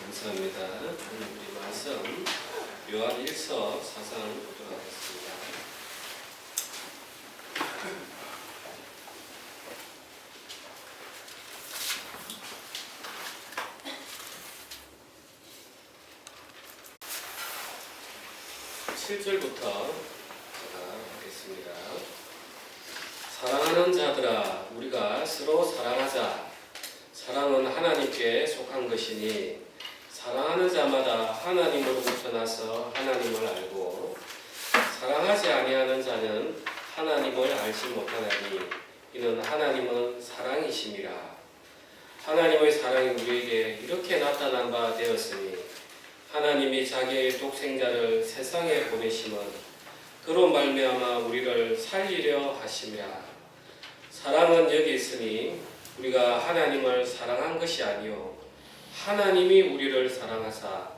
감사합니다. 오늘 우리 말씀 요한 1서 4장 보도록 하겠습니다. (7절부터) 하겠습니다. 사랑하는 자들아, 우리가 서로 사랑하자. 사랑은 하나님께 속한 것이니 사랑하는 자마다 하나님으로부터 나서 하나님을 알고 사랑하지 아니하는 자는 하나님을 알지 못하나니 이는 하나님은 사랑이심이라. 하나님의 사랑이 우리에게 이렇게 나타난 바 되었으니 하나님이 자기의 독생자를 세상에 보내심은 그로 말미암아 우리를 살리려 하심이라. 사랑은 여기 있으니 우리가 하나님을 사랑한 것이 아니요 하나님이 우리를 사랑하사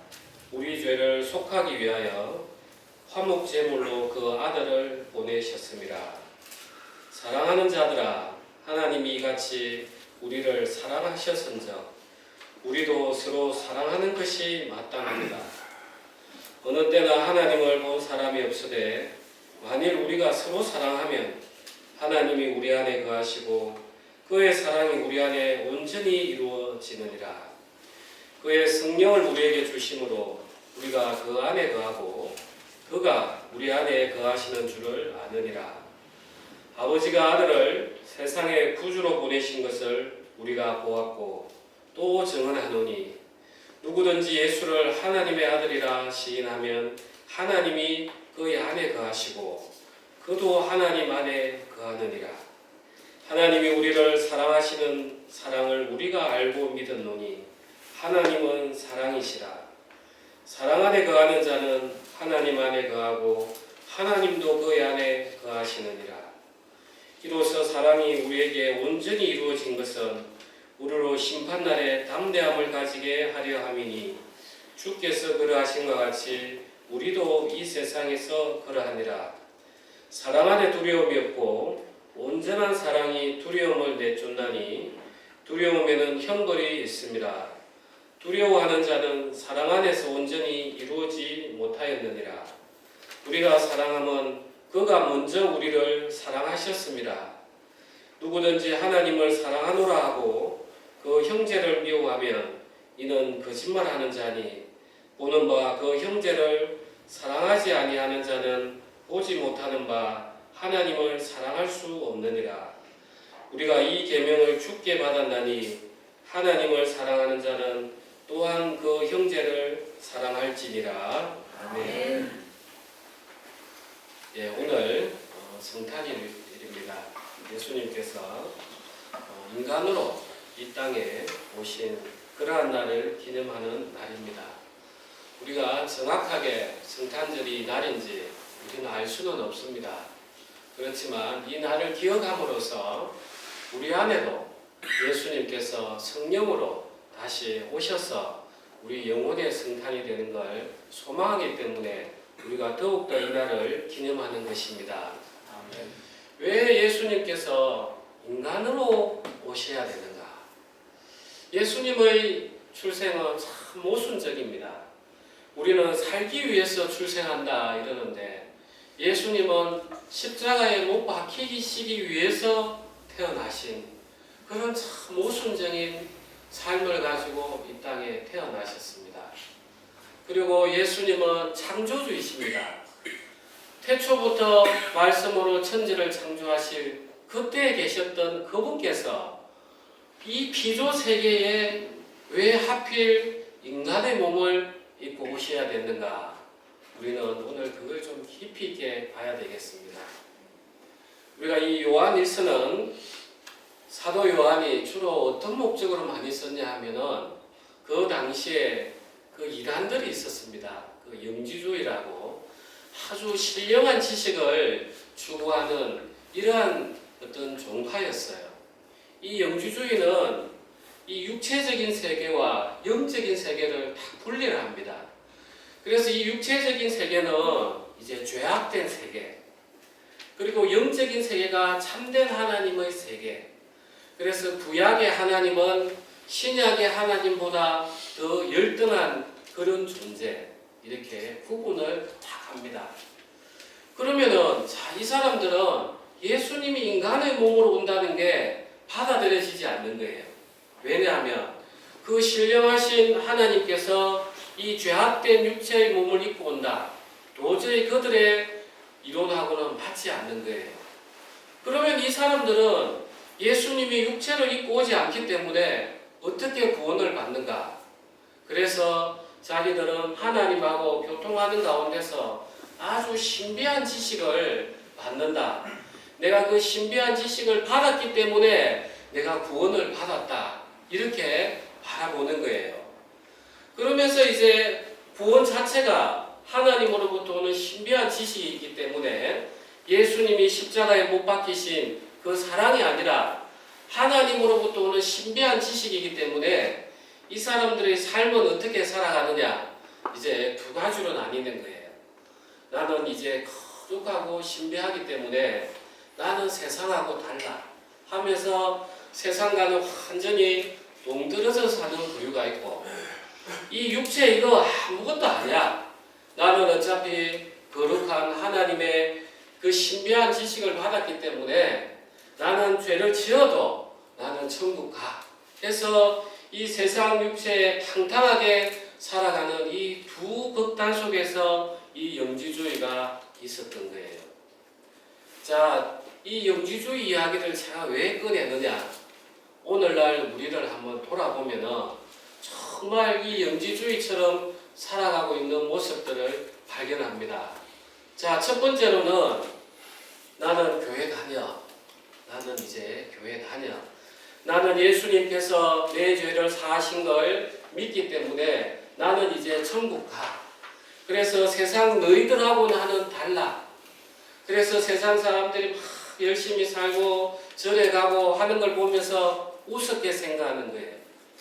우리 죄를 속하기 위하여 화목제물로 그 아들을 보내셨습니다. 사랑하는 자들아, 하나님이 이같이 우리를 사랑하셨은즉 우리도 서로 사랑하는 것이 마땅합니다. 어느 때나 하나님을 본 사람이 없으되 만일 우리가 서로 사랑하면 하나님이 우리 안에 거하시고 그의 사랑이 우리 안에 온전히 이루어지느니라. 그의 성령을 우리에게 주심으로 우리가 그 안에 거하고 그가 우리 안에 거하시는 줄을 아느니라. 아버지가 아들을 세상에 구주로 보내신 것을 우리가 보았고 또 증언하노니 누구든지 예수를 하나님의 아들이라 시인하면 하나님이 그의 안에 거하시고 그도 하나님 안에 거하느니라. 하나님이 우리를 사랑하시는 사랑을 우리가 알고 믿었노니 하나님은 사랑이시라. 사랑 안에 거하는 자는 하나님 안에 거하고 하나님도 그의 안에 거하시느니라. 이로써 사랑이 우리에게 온전히 이루어진 것은 우리로 심판날에 담대함을 가지게 하려 함이니 주께서 그러하신 것 같이 우리도 이 세상에서 그러하니라. 사랑 안에 두려움이 없고 온전한 사랑이 두려움을 내쫓나니 두려움에는 형벌이 있습니다. 두려워하는 자는 사랑 안에서 온전히 이루어지 못하였느니라. 우리가 사랑함은 그가 먼저 우리를 사랑하셨습니다. 누구든지 하나님을 사랑하노라 하고 그 형제를 미워하면 이는 거짓말하는 자니 보는 바 그 형제를 사랑하지 아니하는 자는 보지 못하는 바 하나님을 사랑할 수 없느니라. 우리가 이 계명을 주께 받았나니 하나님을 사랑하는 자는 또한 그 형제를 사랑할지니라. 아멘. 예, 오늘 성탄일입니다. 예수님께서 인간으로 이 땅에 오신 그러한 날을 기념하는 날입니다. 우리가 정확하게 성탄절이 날인지 우리는 알 수는 없습니다. 그렇지만 이 날을 기억함으로써 우리 안에도 예수님께서 성령으로 다시 오셔서 우리 영혼의 성탄이 되는 걸 소망하기 때문에 우리가 더욱더 이 날을 기념하는 것입니다. 아멘. 왜 예수님께서 인간으로 오셔야 되는가? 예수님의 출생은 참 모순적입니다. 우리는 살기 위해서 출생한다 이러는데 예수님은 십자가에 못 박히시기 위해서 태어나신 그런 참 모순적인 삶을 가지고 이 땅에 태어나셨습니다. 그리고 예수님은 창조주이십니다. 태초부터 말씀으로 천지를 창조하실 그때에 계셨던 그분께서 이 피조 세계에 왜 하필 인간의 몸을 입고 오셔야 됐는가? 우리는 오늘 그걸 좀 깊이 있게 봐야 되겠습니다. 우리가 이 요한 1서는 사도 요한이 주로 어떤 목적으로 많이 썼냐 하면은 그 당시에 그 이단들이 있었습니다. 그 영지주의라고 아주 신령한 지식을 추구하는 이러한 어떤 종파였어요. 이 영지주의는 이 육체적인 세계와 영적인 세계를 다 분리를 합니다. 그래서 이 육체적인 세계는 이제 죄악된 세계, 그리고 영적인 세계가 참된 하나님의 세계. 그래서 구약의 하나님은 신약의 하나님보다 더 열등한 그런 존재, 이렇게 구분을 딱 합니다. 그러면은 이 사람들은 예수님이 인간의 몸으로 온다는 게 받아들여지지 않는 거예요. 왜냐하면 그 신령하신 하나님께서 이 죄악된 육체의 몸을 입고 온다. 도저히 그들의 이론하고는 맞지 않는 거예요. 그러면 이 사람들은 예수님이 육체를 입고 오지 않기 때문에 어떻게 구원을 받는가? 그래서 자기들은 하나님하고 교통하는 가운데서 아주 신비한 지식을 받는다. 내가 그 신비한 지식을 받았기 때문에 내가 구원을 받았다. 이렇게 바라보는 거예요. 그러면서 이제 구원 자체가 하나님으로부터 오는 신비한 지식이기 때문에 예수님이 십자가에 못 박히신 그 사랑이 아니라 하나님으로부터 오는 신비한 지식이기 때문에 이 사람들의 삶은 어떻게 살아가느냐, 이제 두 가지로 나뉘는 거예요. 나는 이제 거룩하고 신비하기 때문에 나는 세상하고 달라 하면서 세상과는 완전히 동떨어져 사는 부류가 있고, 이 육체 이거 아무것도 아니야. 나는 어차피 거룩한 하나님의 그 신비한 지식을 받았기 때문에 나는 죄를 지어도 나는 천국 가. 해서 이 세상 육체에 탕탕하게 살아가는 이 두 극단 속에서 이 영지주의가 있었던 거예요. 자, 이 영지주의 이야기를 제가 왜 꺼내느냐? 오늘날 우리를 한번 돌아보면은 정말 이 영지주의처럼 살아가고 있는 모습들을 발견합니다. 자, 첫 번째로는 나는 교회 다녀. 나는 이제 교회 다녀. 나는 예수님께서 내 죄를 사하신 걸 믿기 때문에 나는 이제 천국 가. 그래서 세상 너희들하고는 하는 달라. 그래서 세상 사람들이 막 열심히 살고 절에 가고 하는 걸 보면서 우습게 생각하는 거예요.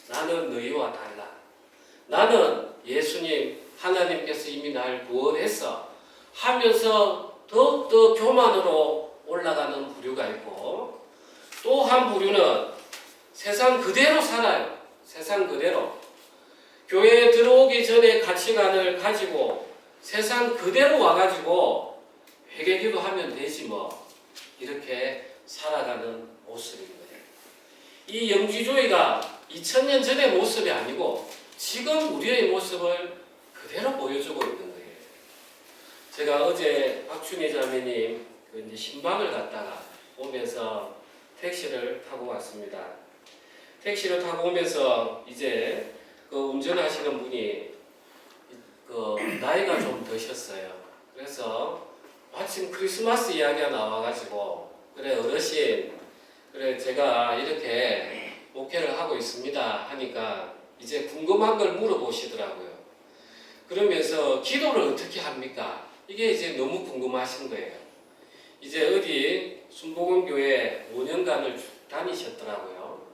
나는 너희와 달라. 나는 예수님, 하나님께서 이미 날 구원했어 하면서 더욱더 교만으로 올라가는 부류가 있고, 또 한 부류는 세상 그대로 살아요. 세상 그대로. 교회에 들어오기 전에 가치관을 가지고 세상 그대로 와가지고 회개기도 하면 되지 뭐, 이렇게 살아가는 모습인 거예요. 이 영지주의가 2000년 전의 모습이 아니고 지금 우리의 모습을 그대로 보여주고 있는 거예요. 제가 어제 박춘희 자매님 이제 신방을 갔다가 오면서 택시를 타고 왔습니다. 택시를 타고 오면서 이제 그 운전하시는 분이 그 나이가 좀 드셨어요. 그래서 마침 크리스마스 이야기가 나와가지고, 그래 어르신, 그래 제가 이렇게 목회를 하고 있습니다 하니까 이제 궁금한 걸 물어보시더라고요. 그러면서 기도를 어떻게 합니까? 이게 이제 너무 궁금하신 거예요. 이제 어디 순복음교회 5년간을 쭉 다니셨더라고요.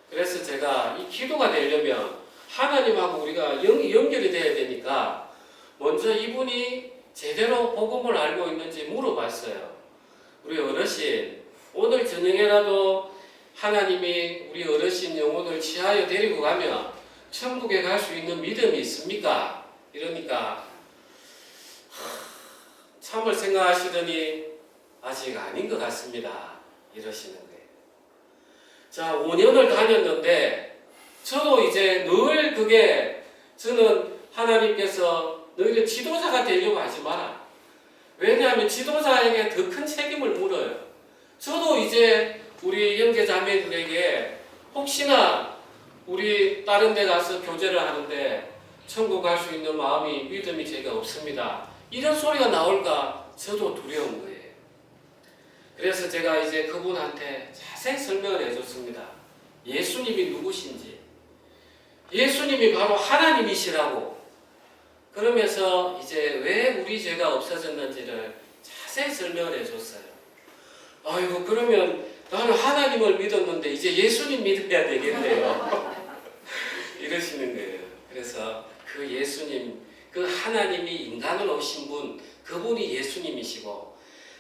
그래서 제가 이 기도가 되려면 하나님하고 우리가 연결이 돼야 되니까 먼저 이분이 제대로 복음을 알고 있는지 물어봤어요. 우리 어르신, 오늘 저녁에라도 하나님이 우리 어르신 영혼을 지하에 데리고 가면 천국에 갈 수 있는 믿음이 있습니까? 이러니까 참을 생각하시더니 아직 아닌 것 같습니다. 이러시는 거예요. 자, 5년을 다녔는데 저도 이제 늘 그게, 저는 하나님께서 너희들 지도자가 되려고 하지 마라. 왜냐하면 지도자에게 더 큰 책임을 물어요. 저도 이제 우리 형제 자매들에게 혹시나 우리 다른 데 가서 교제를 하는데 천국 갈 수 있는 마음이, 믿음이 제가 없습니다, 이런 소리가 나올까 저도 두려운 거예요. 그래서 제가 이제 그분한테 자세히 설명을 해줬습니다. 예수님이 누구신지, 예수님이 바로 하나님이시라고. 그러면서 이제 왜 우리 죄가 없어졌는지를 자세히 설명을 해줬어요. 아이고, 그러면 나는 하나님을 믿었는데 이제 예수님 믿어야 되겠네요. 이러시는 거예요. 그래서 그 예수님, 그 하나님이 인간으로 오신 분, 그분이 예수님이시고,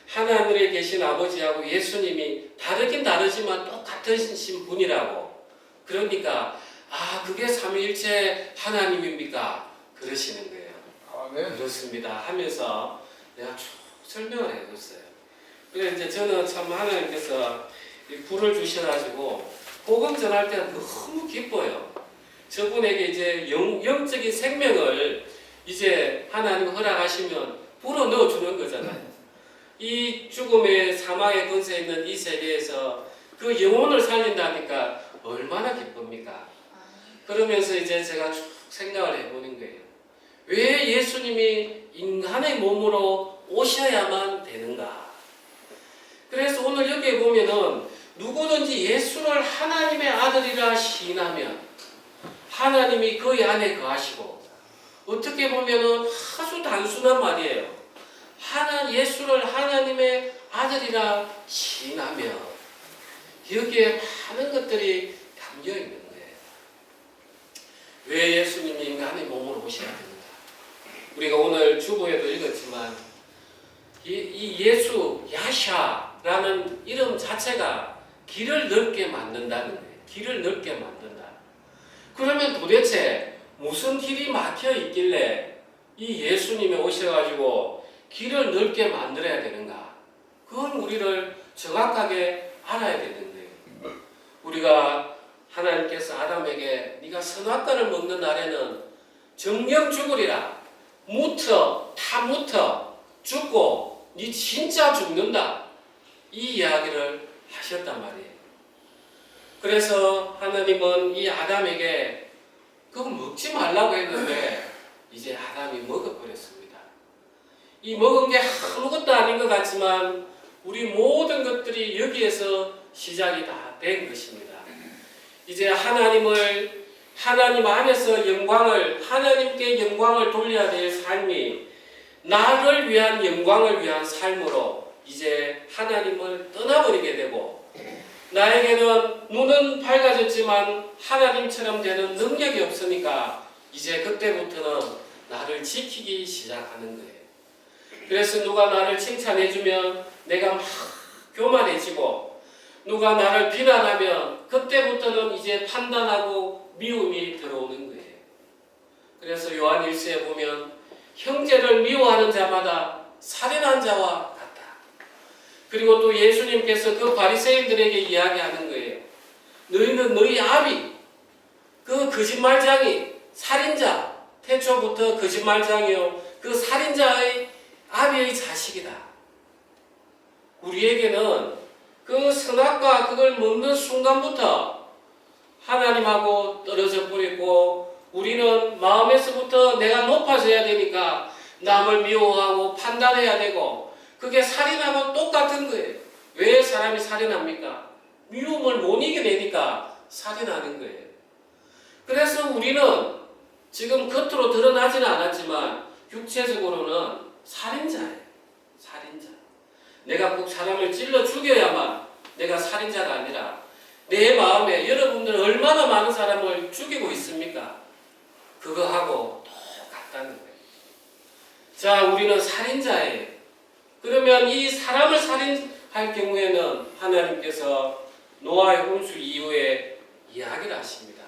하나님에 계신 아버지하고 예수님이 다르긴 다르지만 똑같으신 분이라고. 그러니까 아, 그게 삼위일체 하나님입니까? 그러시는 거예요. 아멘. 그렇습니다 하면서 내가 쭉 설명을 해줬어요. 그래서 이제 저는 참 하나님께서 이 불을 주셔가지고 복음 전할 때는 너무 기뻐요. 저분에게 이제 영적인 생명을 이제 하나님 허락하시면 불어 넣어주는 거잖아요. 이 죽음의 사망의 근세에 있는 이 세계에서 그 영혼을 살린다니까 얼마나 기쁩니까? 그러면서 이제 제가 쭉 생각을 해보는 거예요. 왜 예수님이 인간의 몸으로 오셔야만 되는가? 그래서 오늘 여기에 보면은 누구든지 예수를 하나님의 아들이라 시인하면 하나님이 그의 안에 거하시고, 어떻게 보면은 아주 단순한 말이에요. 예수를 하나님의 아들이라 시인하면 여기에 많은 것들이 담겨 있는 거예요. 왜 예수님이 인간의 몸으로 오셔야 되는가? 우리가 오늘 주보에도 읽었지만 이 예수 야샤라는 이름 자체가 길을 넓게 만든다는 거예요. 길을 넓게 만든다. 그러면 도대체 무슨 길이 막혀 있길래 이 예수님이 오셔가지고 길을 넓게 만들어야 되는가? 그건 우리를 정확하게 알아야 되는 거예요. 우리가 하나님께서 아담에게 네가 선악과를 먹는 날에는 정령 죽으리라. 다 묻어 죽고 네 진짜 죽는다. 이 이야기를 하셨단 말이에요. 그래서 하나님은 이 아담에게 그거 먹지 말라고 했는데 이제 아담이 먹어버렸습니다. 이 먹은 게 아무것도 아닌 것 같지만 우리 모든 것들이 여기에서 시작이 다 된 것입니다. 이제 하나님 안에서 하나님께 영광을 돌려야 될 삶이 나를 위한 영광을 위한 삶으로 이제 하나님을 떠나버리게 되고, 나에게는 눈은 밝아졌지만 하나님처럼 되는 능력이 없으니까 이제 그때부터는 나를 지키기 시작하는 거예요. 그래서 누가 나를 칭찬해주면 내가 막 교만해지고, 누가 나를 비난하면 그때부터는 이제 판단하고 미움이 들어오는 거예요. 그래서 요한 1서에 보면 형제를 미워하는 자마다 살인한 자와 같다. 그리고 또 예수님께서 그 바리새인들에게 이야기하는 거예요. 너희는 너희 아비, 그 거짓말장이, 살인자, 태초부터 거짓말장이요, 그 살인자의 아비의 자식이다. 우리에게는 그 선악과 그걸 먹는 순간부터 하나님하고 떨어져 버리고, 우리는 마음에서부터 내가 높아져야 되니까 남을 미워하고 판단해야 되고, 그게 살인하고 똑같은 거예요. 왜 사람이 살인합니까? 미움을 못 이겨내니까 살인하는 거예요. 그래서 우리는 지금 겉으로 드러나지는 않았지만 육체적으로는 살인자예요. 살인자. 내가 꼭 사람을 찔러 죽여야만 내가 살인자가 아니라 내 마음에, 여러분들 얼마나 많은 사람을 죽이고 있습니까? 그거하고 똑같다는 거예요. 자, 우리는 살인자예요. 그러면 이 사람을 살인할 경우에는 하나님께서 노아의 홍수 이후에 이야기를 하십니다.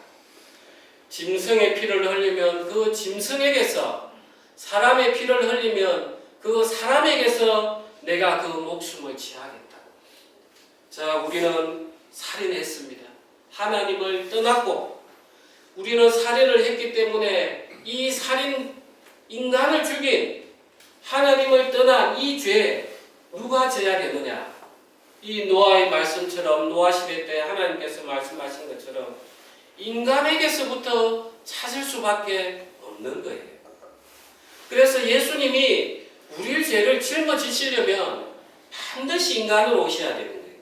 짐승의 피를 흘리면 그 짐승에게서, 사람의 피를 흘리면 그 사람에게서 내가 그 목숨을 취하겠다고. 자, 우리는 살인했습니다. 하나님을 떠났고 우리는 살인을 했기 때문에 이 인간을 죽인 하나님을 떠난 이 죄 누가 져야 되느냐? 이 노아의 말씀처럼, 노아 시대 때 하나님께서 말씀하신 것처럼 인간에게서부터 찾을 수밖에 없는 거예요. 그래서 예수님이 우리의 죄를 짊어지시려면 반드시 인간으로 오셔야 되는 거예요.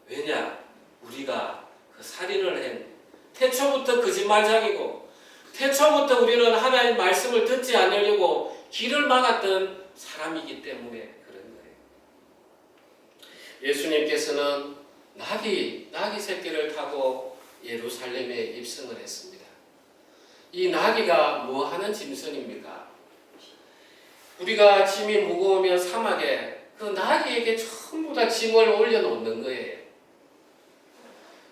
왜냐? 우리가 그 살인을 한 태초부터 거짓말장이고, 태초부터 우리는 하나님 말씀을 듣지 않으려고 길을 막았던 사람이기 때문에 그런 거예요. 예수님께서는 나귀 새끼를 타고 예루살렘에 입성을 했습니다. 이 나귀가 뭐 하는 짐승입니까? 우리가 짐이 무거우면 사막에 그 나귀에게 전부 다 짐을 올려놓는 거예요.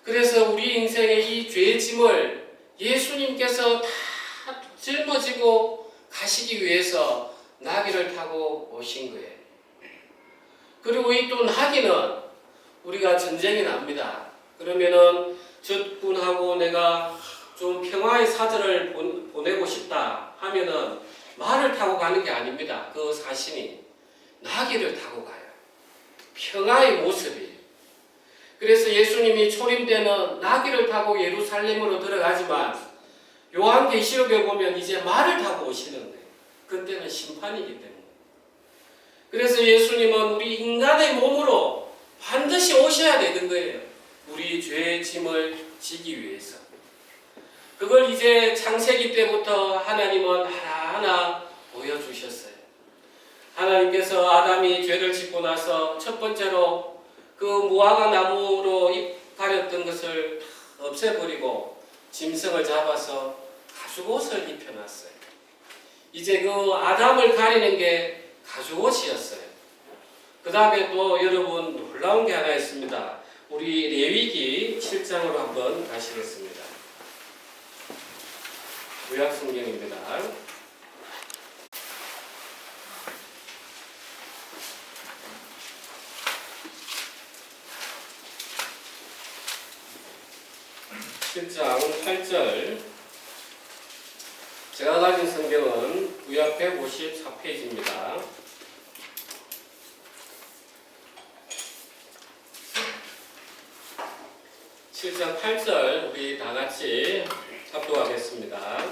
그래서 우리 인생의 이 죄의 짐을 예수님께서 다 짊어지고 가시기 위해서 나귀를 타고 오신 거예요. 그리고 이 또 나귀는 우리가 전쟁이 납니다. 그러면은 적군하고 내가 좀 평화의 사절을 보내고 싶다 하면은 말을 타고 가는 게 아닙니다. 그 사신이 나귀를 타고 가요. 평화의 모습이. 그래서 예수님이 초림 때는 나귀를 타고 예루살렘으로 들어가지만 요한계시록에 보면 이제 말을 타고 오시는 거예요. 그때는 심판이기 때문에. 그래서 예수님은 우리 인간의 몸으로 반드시 오셔야 되는 거예요. 우리 죄의 짐을 지기 위해서. 그걸 이제 창세기 때부터 하나님은 하나하나 보여주셨어요. 하나님께서 아담이 죄를 짓고 나서 첫 번째로 그 무화과 나무로 입 가렸던 것을 없애버리고 짐승을 잡아서 가죽옷을 입혀놨어요. 이제 그 아담을 가리는 게 가죽옷이었어요. 그 다음에 또 여러분 놀라운 게 하나 있습니다. 우리 레위기 7장으로 한번 가시겠습니다. 구약성경입니다. (7장 8절) 제가 가진 성경은 구약 154페이지입니다. 7장 8절 우리 다 같이 합독하겠습니다.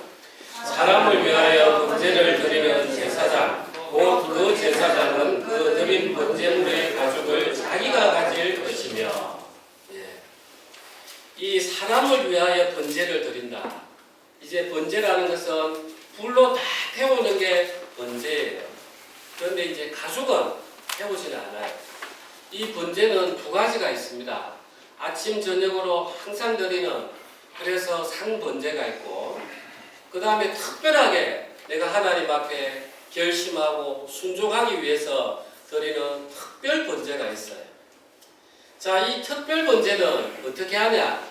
사람을 위하여 번제를 드리는 제사장, 곧 그 제사장은 그 드린 번제물의 가죽을 자기가 가질 것이며, 이 사람을 위하여 번제를 드린다. 이제 번제라는 것은 불로 다 태우는 게 번제예요. 그런데 이제 가죽은 태우지는 않아요. 이 번제는 두 가지가 있습니다. 아침 저녁으로 항상 드리는, 그래서 상번제가 있고, 그 다음에 특별하게 내가 하나님 앞에 결심하고 순종하기 위해서 드리는 특별 번제가 있어요. 자, 이 특별 번제는 어떻게 하냐?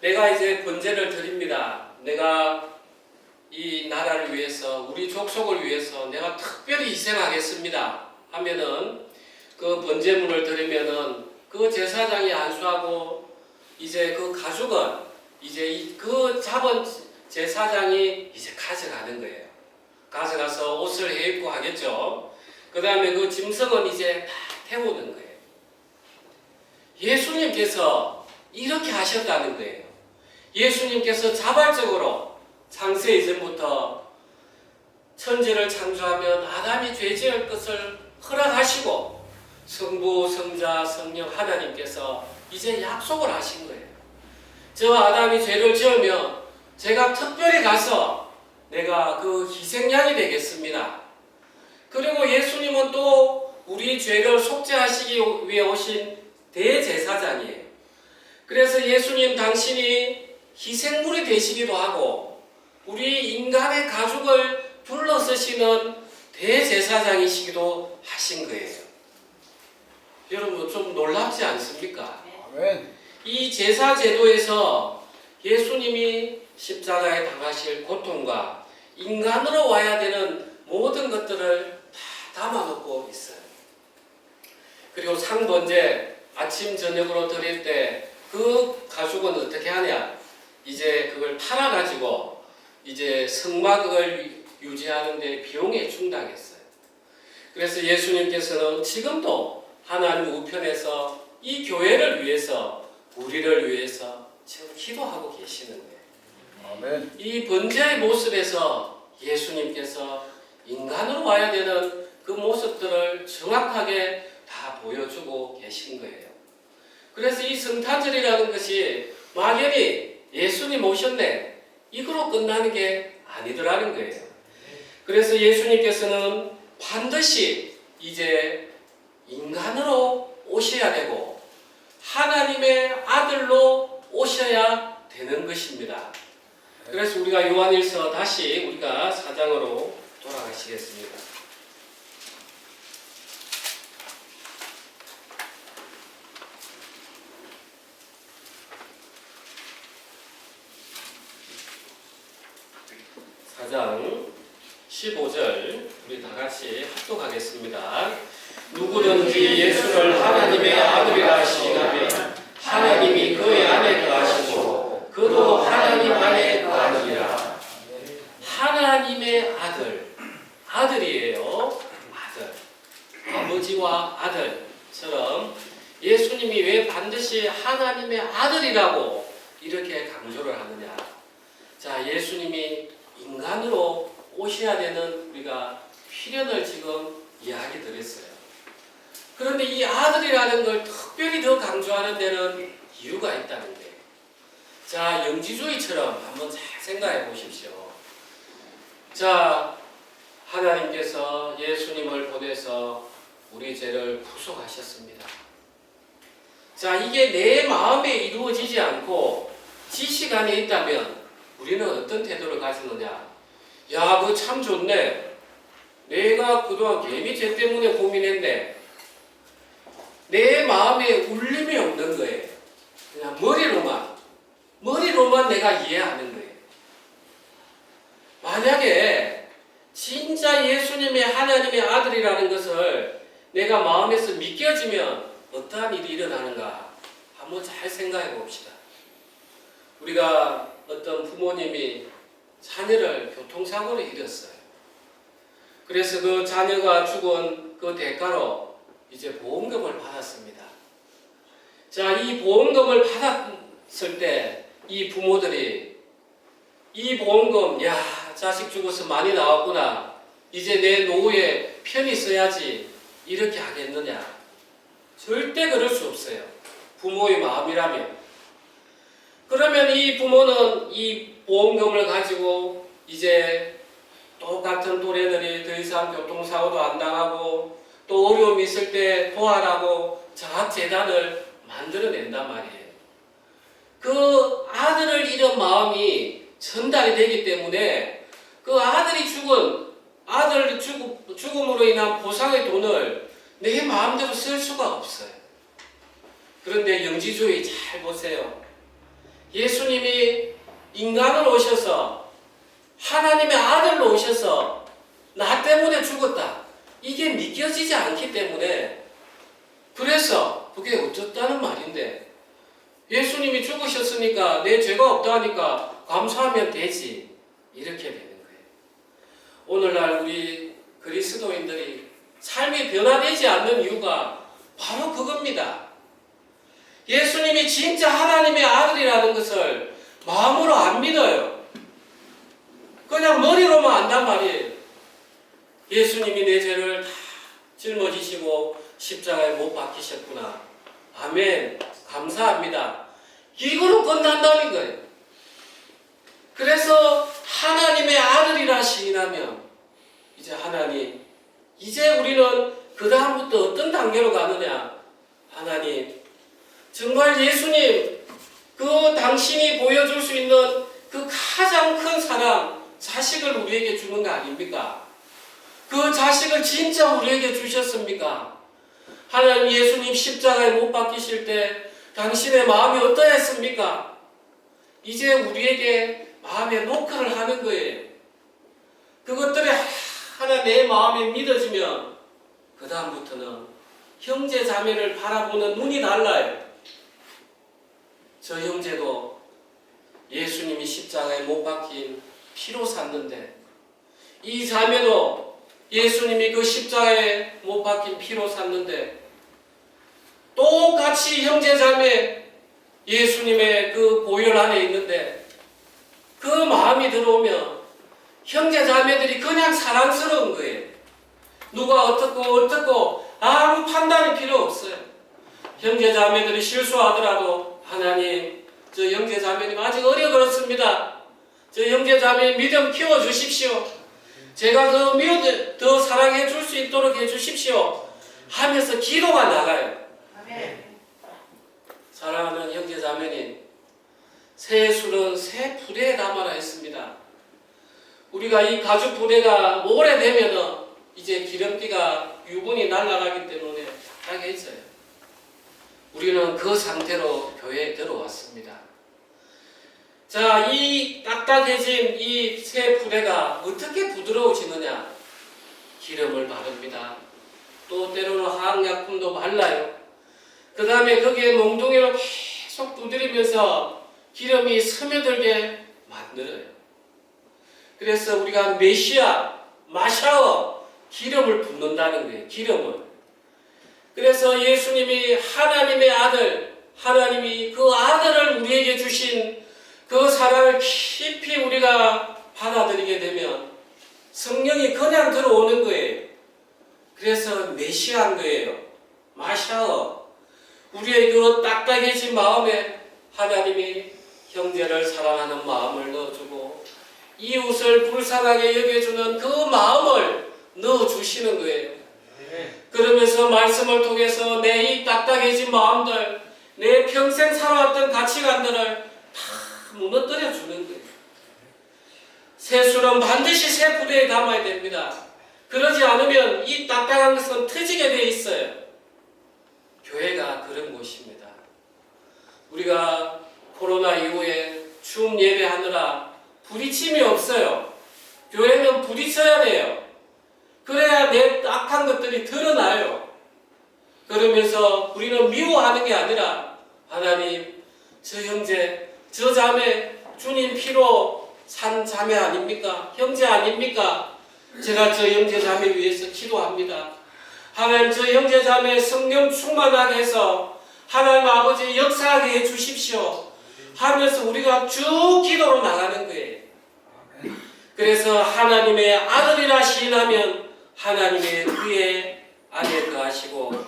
내가 이제 번제를 드립니다. 내가 이 나라를 위해서, 우리 족속을 위해서 내가 특별히 희생하겠습니다 하면은 그 번제물을 드리면은 그 제사장이 안수하고 이제 그 가죽은 이제 그 잡은 제사장이 이제 가져가는 거예요. 가져가서 옷을 해입고 하겠죠. 그 다음에 그 짐승은 이제 다 태우는 거예요. 예수님께서 이렇게 하셨다는 거예요. 예수님께서 자발적으로 창세 이전부터 천지를 창조하면 아담이 죄 지을 것을 허락하시고 성부, 성자, 성령 하나님께서 이제 약속을 하신 거예요. 저 아담이 죄를 지으면 제가 특별히 가서 내가 그 희생양이 되겠습니다. 그리고 예수님은 또 우리 죄를 속죄하시기 위해 오신 대제사장이에요. 그래서 예수님 당신이 희생물이 되시기도 하고 우리 인간의 가죽을 둘러쓰시는 대제사장이시기도 하신 거예요. 여러분 좀 놀랍지 않습니까? 아멘. 이 제사 제도에서 예수님이 십자가에 당하실 고통과 인간으로 와야 되는 모든 것들을 다 담아놓고 있어요. 그리고 상번제 아침 저녁으로 드릴 때 그 가죽은 어떻게 하냐? 이제 그걸 팔아가지고 이제 성막을 유지하는데 비용에 충당했어요. 그래서 예수님께서는 지금도 하나님 우편에서 이 교회를 위해서, 우리를 위해서 지금 기도하고 계시는 거예요. 아멘. 이 번제의 모습에서 예수님께서 인간으로 와야 되는 그 모습들을 정확하게 다 보여주고 계신 거예요. 그래서 이 성탄절이라는 것이 막연히 예수님 오셨네, 이거로 끝나는 게 아니더라는 거예요. 그래서 예수님께서는 반드시 이제 인간으로 오셔야 되고 하나님의 아들로 오셔야 되는 것입니다. 그래서 우리가 요한일서 다시 우리가 4장으로 돌아가시겠습니다. 4장 15절 우리 다 같이 합독하겠습니다. 누구든지 예수를 하나님의 아들이라 시인하면 하나님이 그의 안에 거하시고 그도 하나님 안에 거하니라. 하나님의 아들이에요. 아들. 아버지와 아들처럼 예수님이 왜 반드시 하나님의 아들이라고 이렇게 강조를 하느냐. 자, 예수님이 인간으로 오셔야 되는 우리가 필연을 지금 이야기 드렸어요. 그런데 이 아들이라는 걸 특별히 더 강조하는 데는 이유가 있다는 거예요. 자, 영지주의처럼 한번 잘 생각해 보십시오. 자, 하나님께서 예수님을 보내서 우리 죄를 구속하셨습니다. 자, 이게 내 마음에 이루어지지 않고 지식 안에 있다면 우리는 어떤 태도를 가지느냐? 야, 그거 참 좋네. 내가 그동안 괜히 죄 때문에 고민했네. 내 마음에 울림이 없는 거예요. 그냥 머리로만 내가 이해하는 거예요. 만약에 진짜 예수님이 하나님의 아들이라는 것을 내가 마음에서 믿겨지면 어떠한 일이 일어나는가 한번 잘 생각해 봅시다. 우리가 어떤 부모님이 자녀를 교통사고로 잃었어요. 그래서 그 자녀가 죽은 그 대가로 이제 보험금을 받았습니다. 자, 이 보험금을 받았을 때 이 부모들이 이 보험금, 야, 자식 죽어서 많이 나왔구나. 이제 내 노후에 편히 써야지. 이렇게 하겠느냐? 절대 그럴 수 없어요. 부모의 마음이라면. 그러면 이 부모는 이 보험금을 가지고 이제 똑같은 또래들이 더 이상 교통사고도 안 당하고 또 어려움이 있을 때 도와라고 자학재단을 만들어낸단 말이에요. 그 아들을 잃은 마음이 전달이 되기 때문에 그 아들이 아들 죽음으로 인한 보상의 돈을 내 마음대로 쓸 수가 없어요. 그런데 영지주의 잘 보세요. 예수님이 인간으로 오셔서 하나님의 아들로 오셔서 나 때문에 죽었다. 이게 믿겨지지 않기 때문에 그래서 그게 어쩌다는 말인데 예수님이 죽으셨으니까 내 죄가 없다 하니까 감사하면 되지. 이렇게 되는 거예요. 오늘날 우리 그리스도인들이 삶이 변화되지 않는 이유가 바로 그겁니다. 예수님이 진짜 하나님의 아들이라는 것을 마음으로 안 믿어요. 그냥 머리로만 안단 말이에요. 예수님이 내 죄를 다 짊어지시고 십자가에 못 박히셨구나. 아멘. 감사합니다. 이거로 끝난다는 거예요. 그래서 하나님의 아들이라 시인하면 이제 하나님, 이제 우리는 그 다음부터 어떤 단계로 가느냐? 하나님, 정말 예수님, 그 당신이 보여줄 수 있는 그 가장 큰 사랑, 자식을 우리에게 주는 거 아닙니까? 그 자식을 진짜 우리에게 주셨습니까? 하나님, 예수님 십자가에 못 박히실 때 당신의 마음이 어떠했습니까? 이제 우리에게 마음에 노크를 하는 거예요. 그것들이 하나 내 마음에 믿어지면 그 다음부터는 형제 자매를 바라보는 눈이 달라요. 저 형제도 예수님이 십자가에 못 박힌 피로 샀는데 이 자매도 예수님이 그 십자가에 못 박힌 피로 샀는데 똑같이 형제 자매 예수님의 그 보혈 안에 있는데 그 마음이 들어오면 형제 자매들이 그냥 사랑스러운 거예요. 누가 어떻고 아무 판단이 필요 없어요. 형제 자매들이 실수하더라도 하나님, 저 형제 자매님 아직 어려 그렇습니다. 저 형제 자매 믿음 키워주십시오. 제가 더 사랑해 줄 수 있도록 해주십시오. 하면서 기도가 나가요. 아멘. 사랑하는 형제 자매님, 새 술은 새 부대에 담아라 했습니다. 우리가 이 가죽 부대가 오래되면은 이제 기름기가 유분이 날아가기 때문에 약해져요. 우리는 그 상태로 교회에 들어왔습니다. 자, 이 딱딱해진 이 새 푸대가 어떻게 부드러워지느냐? 기름을 바릅니다. 또 때로는 화학약품도 발라요. 그 다음에 거기에 몽둥이로 계속 두드리면서 기름이 스며들게 만들어요. 그래서 우리가 메시아, 마샤어, 기름을 붓는다는 거예요. 기름을. 그래서 예수님이 하나님의 아들, 하나님이 그 아들을 우리에게 주신 그 사랑을 깊이 우리가 받아들이게 되면 성령이 그냥 들어오는 거예요. 그래서 메시아인 거예요. 마샤어. 우리의 그 딱딱해진 마음에 하나님이 형제를 사랑하는 마음을 넣어주고 이웃을 불쌍하게 여겨주는 그 마음을 넣어주시는 거예요. 그러면서 말씀을 통해서 내 이 딱딱해진 마음들, 내 평생 살아왔던 가치관들을 다 무너뜨려 주는 거예요. 새술은 반드시 새 부대에 담아야 됩니다. 그러지 않으면 이 딱딱한 것은 터지게 돼 있어요. 교회가 그런 곳입니다. 우리가 코로나 이후에 줌 예배하느라 부딪힘이 없어요. 교회는 부딪혀야 돼요. 그래야 내 악한 것들이 드러나요. 그러면서 우리는 미워하는 게 아니라 하나님, 저 형제, 저 자매 주님 피로 산 자매 아닙니까? 형제 아닙니까? 제가 저 형제 자매 위해서 기도합니다. 하나님, 저 형제 자매 성령 충만하게 해서 하나님 아버지 역사하게 해 주십시오 하면서 우리가 쭉 기도로 나가는 거예요. 그래서 하나님의 아들이라 시인하면 하나님의 그의 안에 거하시고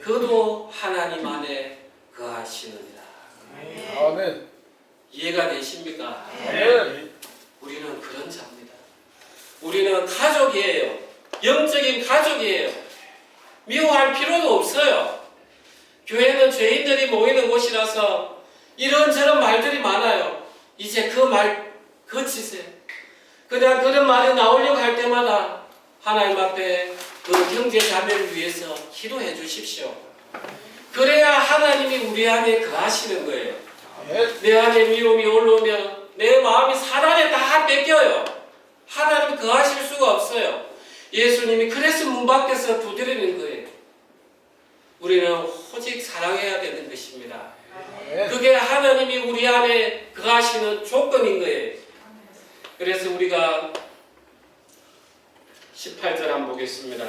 그도 하나님 안에 거하시느니라. 아멘. 이해가 되십니까? 아멘. 우리는 그런 자입니다. 우리는 가족이에요. 영적인 가족이에요. 미워할 필요도 없어요. 교회는 죄인들이 모이는 곳이라서 이런저런 말들이 많아요. 이제 그 말 거치세요. 그냥 그런 말이 나오려고 할 때마다 하나님 앞에 그 형제 자매를 위해서 기도해 주십시오. 그래야 하나님이 우리 안에 거하시는 거예요. 내 안에 미움이 올라오면 내 마음이 사단에 다 뺏겨요. 하나님 거하실 수가 없어요. 예수님이 그래서 문 밖에서 두드리는 거예요. 우리는 오직 사랑해야 되는 것입니다. 그게 하나님이 우리 안에 거하시는 조건인 거예요. 그래서 우리가 18절 한번 보겠습니다.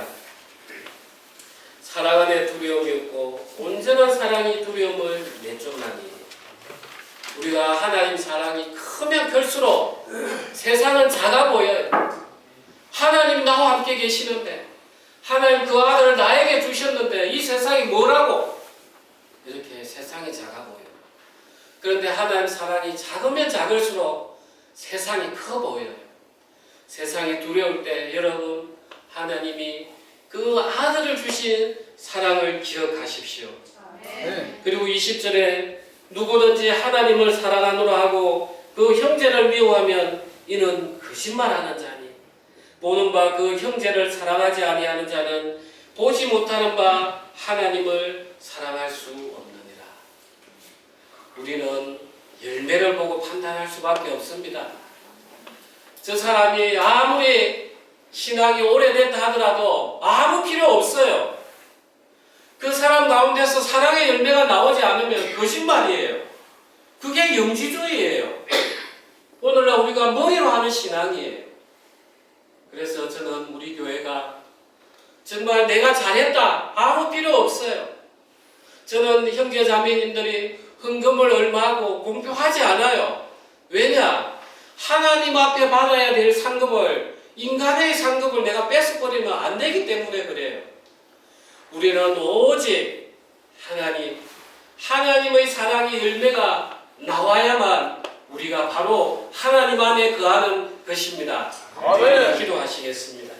사랑 안에 두려움이 없고 온전한 사랑이 두려움을 내쫓나니. 우리가 하나님 사랑이 크면 클수록 세상은 작아 보여요. 하나님 나와 함께 계시는데, 하나님 그 아들을 나에게 주셨는데 이 세상이 뭐라고? 이렇게 세상이 작아 보여요. 그런데 하나님 사랑이 작으면 작을수록 세상이 커 보여요. 세상이 두려울 때 여러분, 하나님이 그 아들을 주신 사랑을 기억하십시오. 그리고 20절에 누구든지 하나님을 사랑하노라 하고 그 형제를 미워하면 이는 거짓말하는 자니 보는 바 그 형제를 사랑하지 아니하는 자는 보지 못하는 바 하나님을 사랑할 수 없느니라. 우리는 열매를 보고 판단할 수밖에 없습니다. 저 사람이 아무리 신앙이 오래됐다 하더라도 아무 필요 없어요. 그 사람 가운데서 사랑의 열매가 나오지 않으면 거짓말이에요. 그게 영지주의예요. 오늘날 우리가 머리로 하는 신앙이에요. 그래서 저는 우리 교회가 정말 내가 잘했다 아무 필요 없어요. 저는 형제 자매님들이 헌금을 얼마 하고 공표하지 않아요. 왜냐? 하나님 앞에 받아야 될 상급을, 인간의 상급을 내가 뺏어버리면 안 되기 때문에 그래요. 우리는 오직 하나님의 사랑의 열매가 나와야만 우리가 바로 하나님 안에 거하는 것입니다. 아멘. 기도하시겠습니다.